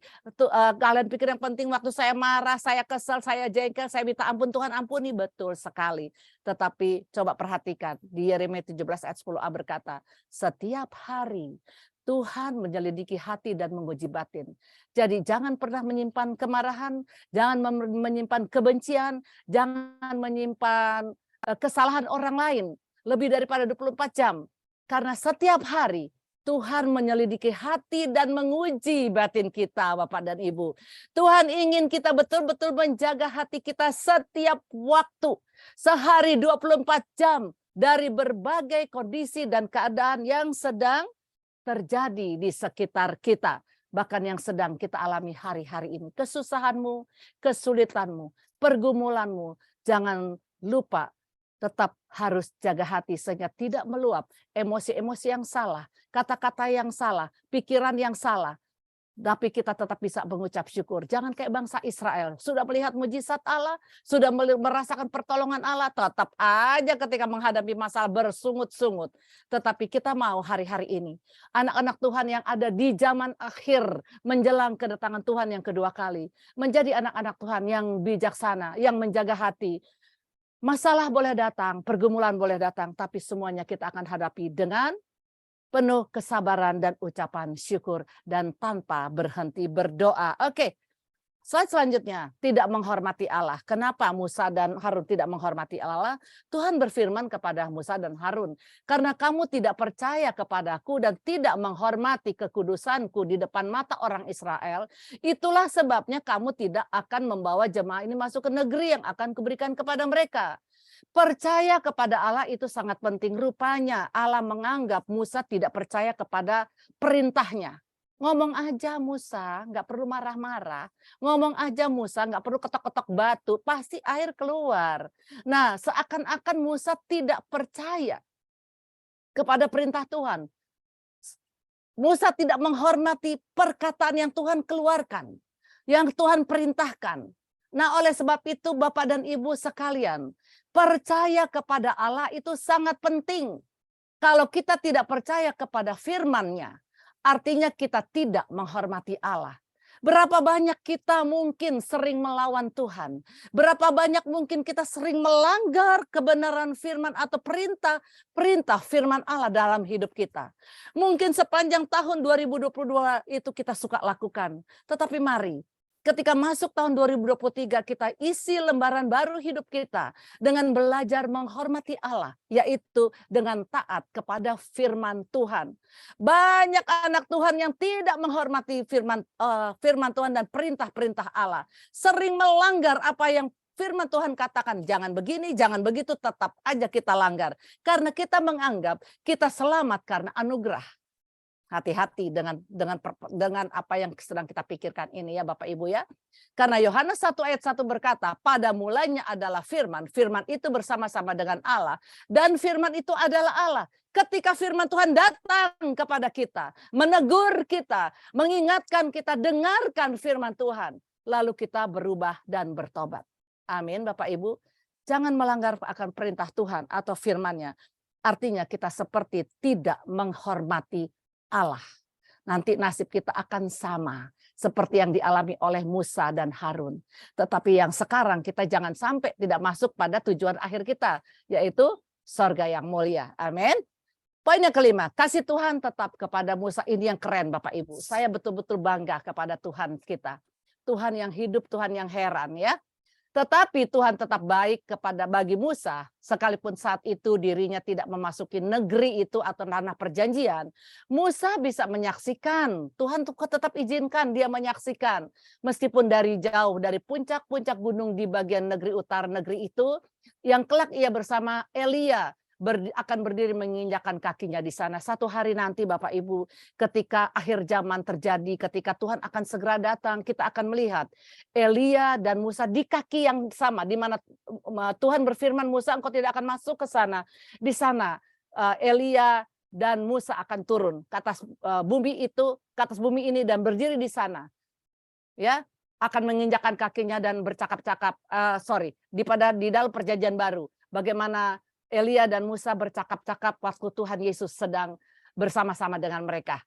Kalian pikir yang penting waktu saya marah, saya kesel, saya jengkel, saya minta ampun, Tuhan ampuni. Betul sekali. Tetapi coba perhatikan, di Yeremia 17 ayat 10a berkata, setiap hari Tuhan menyelidiki hati dan menguji batin. Jadi jangan pernah menyimpan kemarahan, jangan menyimpan kebencian, jangan menyimpan kesalahan orang lain lebih daripada 24 jam. Karena setiap hari Tuhan menyelidiki hati dan menguji batin kita Bapak dan Ibu. Tuhan ingin kita betul-betul menjaga hati kita setiap waktu. Sehari 24 jam dari berbagai kondisi dan keadaan yang sedang terjadi di sekitar kita. Bahkan yang sedang kita alami hari-hari ini. Kesusahanmu, kesulitanmu, pergumulanmu. Jangan lupa tetap harus jaga hati sehingga tidak meluap emosi-emosi yang salah, kata-kata yang salah, pikiran yang salah. Tapi kita tetap bisa mengucap syukur. Jangan kayak bangsa Israel. Sudah melihat mujizat Allah, sudah merasakan pertolongan Allah, tetap aja ketika menghadapi masalah bersungut-sungut. Tetapi kita mau hari-hari ini, anak-anak Tuhan yang ada di zaman akhir, menjelang kedatangan Tuhan yang kedua kali, menjadi anak-anak Tuhan yang bijaksana, yang menjaga hati. Masalah boleh datang, pergumulan boleh datang, tapi semuanya kita akan hadapi dengan penuh kesabaran dan ucapan syukur dan tanpa berhenti berdoa. Oke, slide selanjutnya, tidak menghormati Allah. Kenapa Musa dan Harun tidak menghormati Allah? Tuhan berfirman kepada Musa dan Harun, karena kamu tidak percaya kepadaku dan tidak menghormati kekudusanku di depan mata orang Israel, itulah sebabnya kamu tidak akan membawa jemaah ini masuk ke negeri yang akan kuberikan kepada mereka. Percaya kepada Allah itu sangat penting. Rupanya Allah menganggap Musa tidak percaya kepada perintahnya. Ngomong aja Musa, nggak perlu marah-marah. Ngomong aja Musa, nggak perlu ketok-ketok batu, pasti air keluar. Nah, seakan-akan Musa tidak percaya kepada perintah Tuhan. Musa tidak menghormati perkataan yang Tuhan keluarkan, yang Tuhan perintahkan. Nah, oleh sebab itu Bapak dan Ibu sekalian, percaya kepada Allah itu sangat penting. Kalau kita tidak percaya kepada firman-Nya, artinya kita tidak menghormati Allah. Berapa banyak kita mungkin sering melawan Tuhan. Berapa banyak mungkin kita sering melanggar kebenaran firman atau perintah firman Allah dalam hidup kita. Mungkin sepanjang tahun 2022 itu kita suka lakukan. Tetapi mari, ketika masuk tahun 2023 kita isi lembaran baru hidup kita dengan belajar menghormati Allah, yaitu dengan taat kepada firman Tuhan. Banyak anak Tuhan yang tidak menghormati firman Tuhan dan perintah-perintah Allah. Sering melanggar apa yang firman Tuhan katakan, jangan begini, jangan begitu, tetap aja kita langgar. Karena kita menganggap kita selamat karena anugerah. Hati-hati dengan apa yang sedang kita pikirkan ini ya Bapak Ibu ya. Karena Yohanes 1 ayat 1 berkata, pada mulanya adalah firman. Firman itu bersama-sama dengan Allah. Dan firman itu adalah Allah. Ketika firman Tuhan datang kepada kita, menegur kita, mengingatkan kita, dengarkan firman Tuhan. Lalu kita berubah dan bertobat. Amin Bapak Ibu. Jangan melanggar akan perintah Tuhan atau firman-Nya. Artinya kita seperti tidak menghormati Allah. Nanti nasib kita akan sama seperti yang dialami oleh Musa dan Harun. Tetapi yang sekarang kita jangan sampai tidak masuk pada tujuan akhir kita, yaitu sorga yang mulia. Amin. Poin yang kelima, kasih Tuhan tetap kepada Musa. Ini yang keren Bapak Ibu. Saya betul-betul bangga kepada Tuhan kita. Tuhan yang hidup, Tuhan yang heran ya. Tetapi Tuhan tetap baik bagi Musa, sekalipun saat itu dirinya tidak memasuki negeri itu atau tanah perjanjian. Musa bisa menyaksikan, Tuhan tetap izinkan dia menyaksikan. Meskipun dari jauh, dari puncak-puncak gunung di bagian negeri utara negeri itu, yang kelak ia bersama Elia akan berdiri menginjakkan kakinya di sana. Satu hari nanti Bapak Ibu, ketika akhir zaman terjadi, ketika Tuhan akan segera datang, kita akan melihat Elia dan Musa di kaki yang sama, di mana Tuhan berfirman, Musa engkau tidak akan masuk ke sana. Di sana Elia dan Musa akan turun ke atas bumi itu, ke atas bumi ini dan berdiri di sana. Ya, akan menginjakkan kakinya dan bercakap-cakap, di dalam perjanjian baru. Bagaimana Elia dan Musa bercakap-cakap waktu Tuhan Yesus sedang bersama-sama dengan mereka.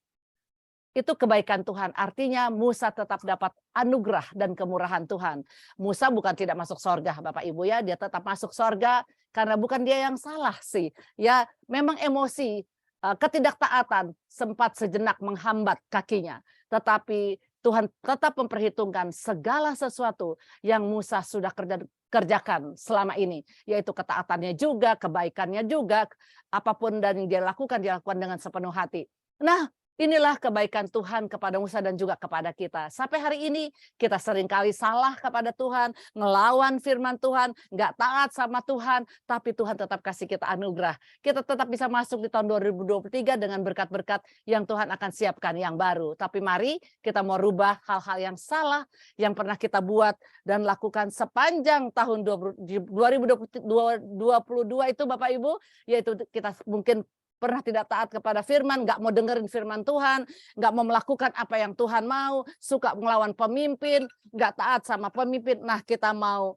Itu kebaikan Tuhan. Artinya Musa tetap dapat anugerah dan kemurahan Tuhan. Musa bukan tidak masuk sorga Bapak Ibu ya. Dia tetap masuk sorga karena bukan dia yang salah sih. Ya memang emosi, ketidaktaatan sempat sejenak menghambat kakinya. Tetapi Tuhan tetap memperhitungkan segala sesuatu yang Musa sudah kerjakan selama ini, yaitu ketaatannya juga, kebaikannya juga, apapun dan yang dia lakukan dengan sepenuh hati. Nah, inilah kebaikan Tuhan kepada Musa dan juga kepada kita. Sampai hari ini kita seringkali salah kepada Tuhan, ngelawan firman Tuhan, nggak taat sama Tuhan, tapi Tuhan tetap kasih kita anugerah. Kita tetap bisa masuk di tahun 2023 dengan berkat-berkat yang Tuhan akan siapkan yang baru. Tapi mari kita mau rubah hal-hal yang salah yang pernah kita buat dan lakukan sepanjang tahun 2022 itu Bapak Ibu, yaitu kita mungkin pernah tidak taat kepada firman, nggak mau dengerin firman Tuhan, nggak mau melakukan apa yang Tuhan mau, suka melawan pemimpin, nggak taat sama pemimpin. Nah, kita mau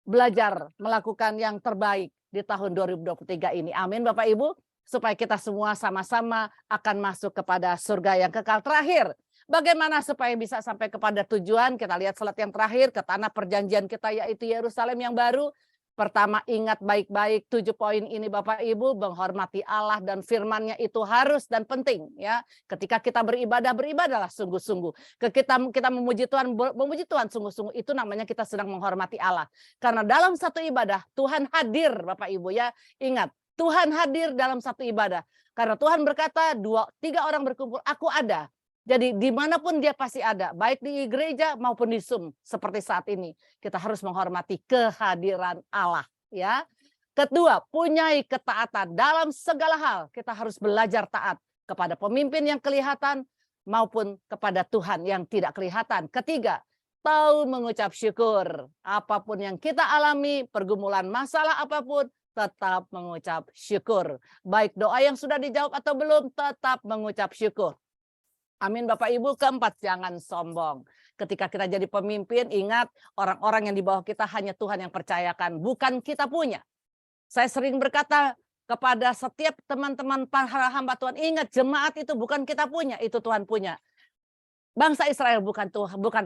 belajar melakukan yang terbaik di tahun 2023 ini. Amin Bapak Ibu. Supaya kita semua sama-sama akan masuk kepada surga yang kekal. Terakhir, bagaimana supaya bisa sampai kepada tujuan? Kita lihat slide yang terakhir, ke tanah perjanjian kita yaitu Yerusalem yang baru. Pertama, ingat baik-baik 7 poin ini Bapak Ibu, menghormati Allah dan firman-Nya itu harus dan penting ya. Ketika kita beribadah, beribadahlah sungguh-sungguh. Kita memuji Tuhan sungguh-sungguh, itu namanya kita sedang menghormati Allah. Karena dalam satu ibadah Tuhan hadir Bapak Ibu ya. Ingat, Tuhan hadir dalam satu ibadah. Karena Tuhan berkata, 2-3 orang berkumpul, aku ada. Jadi dimanapun dia pasti ada, baik di gereja maupun di Zoom seperti saat ini. Kita harus menghormati kehadiran Allah. Ya. Kedua, punyai ketaatan dalam segala hal. Kita harus belajar taat kepada pemimpin yang kelihatan maupun kepada Tuhan yang tidak kelihatan. Ketiga, tahu mengucap syukur. Apapun yang kita alami, pergumulan masalah apapun, tetap mengucap syukur. Baik doa yang sudah dijawab atau belum, tetap mengucap syukur. Amin Bapak Ibu. Keempat, jangan sombong. Ketika kita jadi pemimpin, ingat orang-orang yang di bawah kita hanya Tuhan yang percayakan, bukan kita punya. Saya sering berkata kepada setiap teman-teman para hamba Tuhan, ingat jemaat itu bukan kita punya, itu Tuhan punya. Bangsa Israel bukan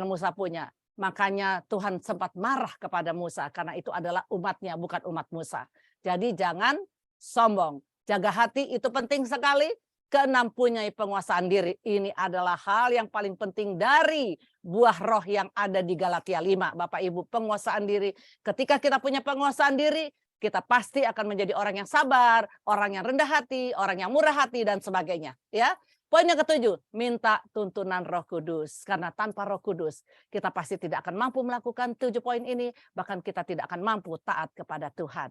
Musa punya. Makanya Tuhan sempat marah kepada Musa karena itu adalah umatnya, bukan umat Musa. Jadi jangan sombong. Jaga hati itu penting sekali. Keenam, punyai penguasaan diri. Ini adalah hal yang paling penting dari buah roh yang ada di Galatia 5. Bapak Ibu, penguasaan diri. Ketika kita punya penguasaan diri, kita pasti akan menjadi orang yang sabar, orang yang rendah hati, orang yang murah hati, dan sebagainya. Ya. Poin yang ketujuh, minta tuntunan Roh Kudus. Karena tanpa Roh Kudus, kita pasti tidak akan mampu melakukan 7 poin ini. Bahkan kita tidak akan mampu taat kepada Tuhan.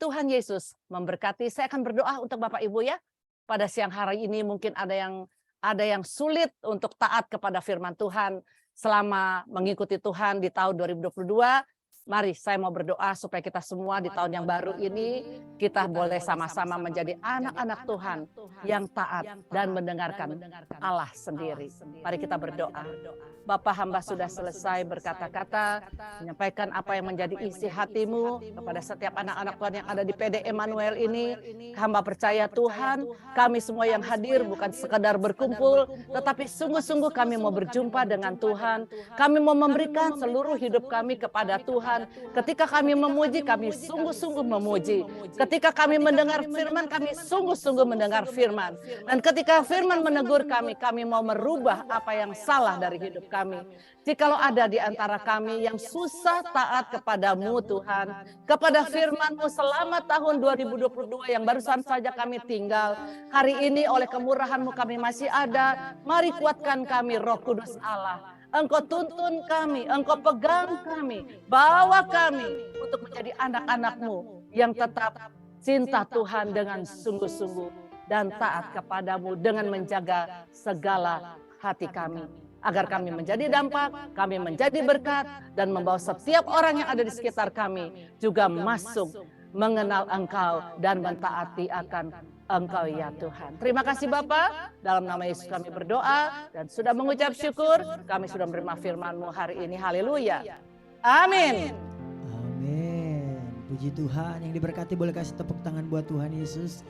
Tuhan Yesus memberkati. Saya akan berdoa untuk Bapak Ibu ya. Pada siang hari ini mungkin ada yang sulit untuk taat kepada firman Tuhan selama mengikuti Tuhan di tahun 2022. Mari saya mau berdoa supaya kita semua di tahun yang baru ini kita boleh sama-sama menjadi anak-anak Tuhan yang taat dan mendengarkan Allah sendiri. Mari kita berdoa. Bapa, hamba sudah selesai berkata-kata, menyampaikan apa yang menjadi isi hatimu kepada setiap anak-anak Tuhan yang ada di PD Emmanuel ini. Hamba percaya Tuhan, kami semua yang hadir bukan sekadar berkumpul, tetapi sungguh-sungguh kami mau berjumpa dengan Tuhan. Kami mau memberikan seluruh hidup kami kepada Tuhan. Ketika kami memuji, kami sungguh-sungguh memuji. Ketika kami mendengar firman, kami sungguh-sungguh mendengar firman. Dan ketika firman menegur kami mau merubah apa yang salah dari hidup kami. Jikalau ada di antara kami yang susah taat kepadamu Tuhan, kepada firman-Mu selama tahun 2022 yang barusan saja kami tinggal, hari ini oleh kemurahan-Mu kami masih ada, mari kuatkan kami Roh Kudus Allah. Engkau tuntun kami, Engkau pegang kami, bawa kami untuk menjadi anak-anak-Mu yang tetap cinta Tuhan dengan sungguh-sungguh dan taat kepadamu dengan menjaga segala hati kami. Agar kami menjadi dampak, kami menjadi berkat, dan membawa setiap orang yang ada di sekitar kami juga masuk mengenal Engkau dan mentaati akan Engkau ya Tuhan. Terima kasih Bapa, dalam nama Yesus kami berdoa dan sudah mengucap syukur, kami sudah menerima firman-Mu hari ini. Haleluya. Amin. Amin. Puji Tuhan. Yang diberkati boleh kasih tepuk tangan buat Tuhan Yesus.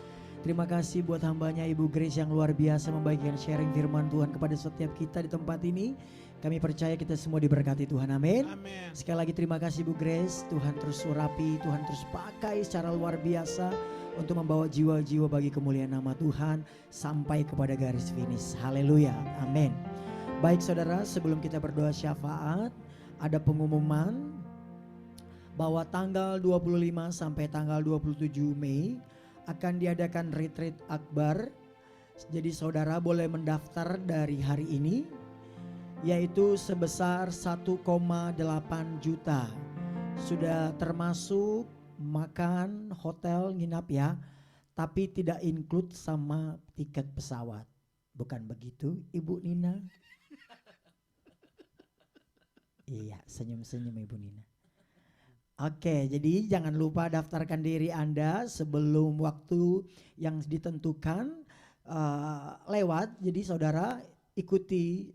Terima kasih buat hambanya Ibu Grace yang luar biasa membagikan sharing firman Tuhan kepada setiap kita di tempat ini. Kami percaya kita semua diberkati Tuhan. Amin. Amin. Sekali lagi terima kasih Ibu Grace. Tuhan terus urapi, Tuhan terus pakai secara luar biasa untuk membawa jiwa-jiwa bagi kemuliaan nama Tuhan sampai kepada garis finish. Haleluya. Amin. Baik saudara, sebelum kita berdoa syafaat, ada pengumuman bahwa tanggal 25 sampai tanggal 27 Mei akan diadakan retreat akbar. Jadi saudara boleh mendaftar dari hari ini, yaitu sebesar 1,8 juta. Sudah termasuk makan, hotel, nginap ya, tapi tidak include sama tiket pesawat. Bukan begitu Ibu Nina? Iya, senyum-senyum Ibu Nina. Oke, jadi jangan lupa daftarkan diri Anda sebelum waktu yang ditentukan lewat. Jadi saudara ikuti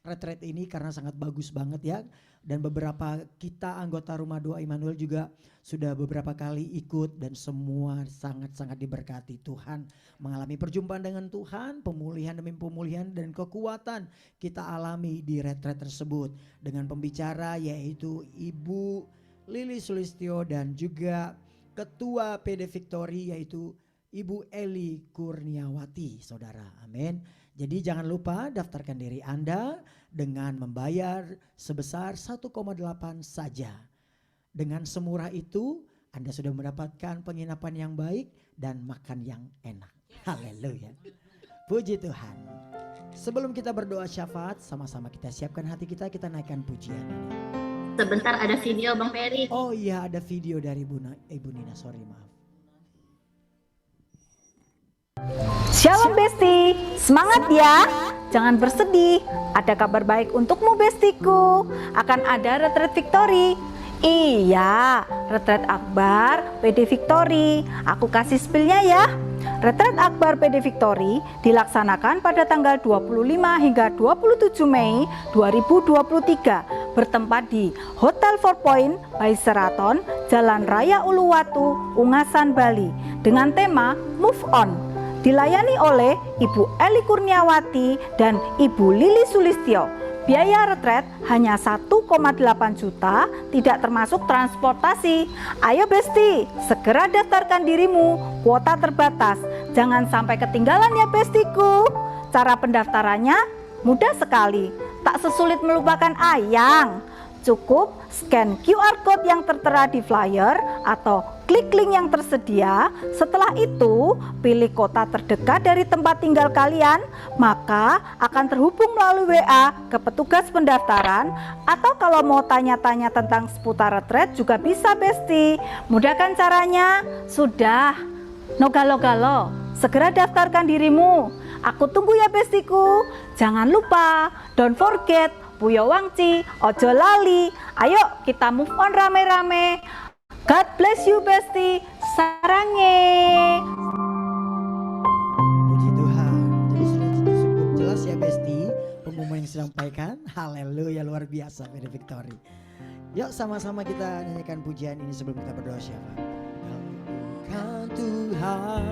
retreat ini karena sangat bagus banget ya. Dan beberapa kita anggota Rumah Doa Immanuel juga sudah beberapa kali ikut dan semua sangat-sangat diberkati. Tuhan mengalami perjumpaan dengan Tuhan, pemulihan demi pemulihan dan kekuatan kita alami di retreat tersebut. Dengan pembicara yaitu Ibu Lili Sulistyo dan juga Ketua PD Victory yaitu Ibu Eli Kurniawati, saudara. Amin. Jadi jangan lupa daftarkan diri Anda dengan membayar sebesar 1,8 saja. Dengan semurah itu Anda sudah mendapatkan penginapan yang baik dan makan yang enak. Haleluya. Puji Tuhan. Sebelum kita berdoa syafaat, sama-sama kita siapkan hati kita naikkan pujian ini. Sebentar ada video Bang Peri. Oh iya, ada video dari Ibu Nina, sorry maaf. Shalom Besti, semangat ya. Jangan bersedih, ada kabar baik untukmu Bestiku. Akan ada retreat Victory. Iya, retreat Akbar PD Victory. Aku kasih spillnya ya. Retreat Akbar PD Victory dilaksanakan pada tanggal 25 hingga 27 Mei 2023 bertempat di Hotel 4 Point by Sheraton, Jalan Raya Uluwatu, Ungasan, Bali dengan tema Move On. Dilayani oleh Ibu Eli Kurniawati dan Ibu Lili Sulistyo. Biaya retret hanya 1,8 juta, tidak termasuk transportasi. Ayo Besti, segera daftarkan dirimu, kuota terbatas. Jangan sampai ketinggalan ya Bestiku. Cara pendaftarannya mudah sekali, tak sesulit melupakan ayang. Cukup scan QR code yang tertera di flyer atau klik link yang tersedia. Setelah itu, pilih kota terdekat dari tempat tinggal kalian, maka akan terhubung melalui WA ke petugas pendaftaran. Atau kalau mau tanya-tanya tentang seputar retreat juga bisa Besti. Mudah kan caranya? Sudah, no galo-galo, segera daftarkan dirimu. Aku tunggu ya Bestiku. Jangan lupa, don't forget, Puyo Wangci, ojo lali. Ayo kita move on rame-rame. God bless you Besti. Sarange. Puji Tuhan. Jadi sudah cukup jelas ya Besti pengumuman yang disampaikan. Haleluya, luar biasa PD Victory. Yuk sama-sama kita nyanyikan pujian ini sebelum kita berdoa syafaat. Kan Tuhan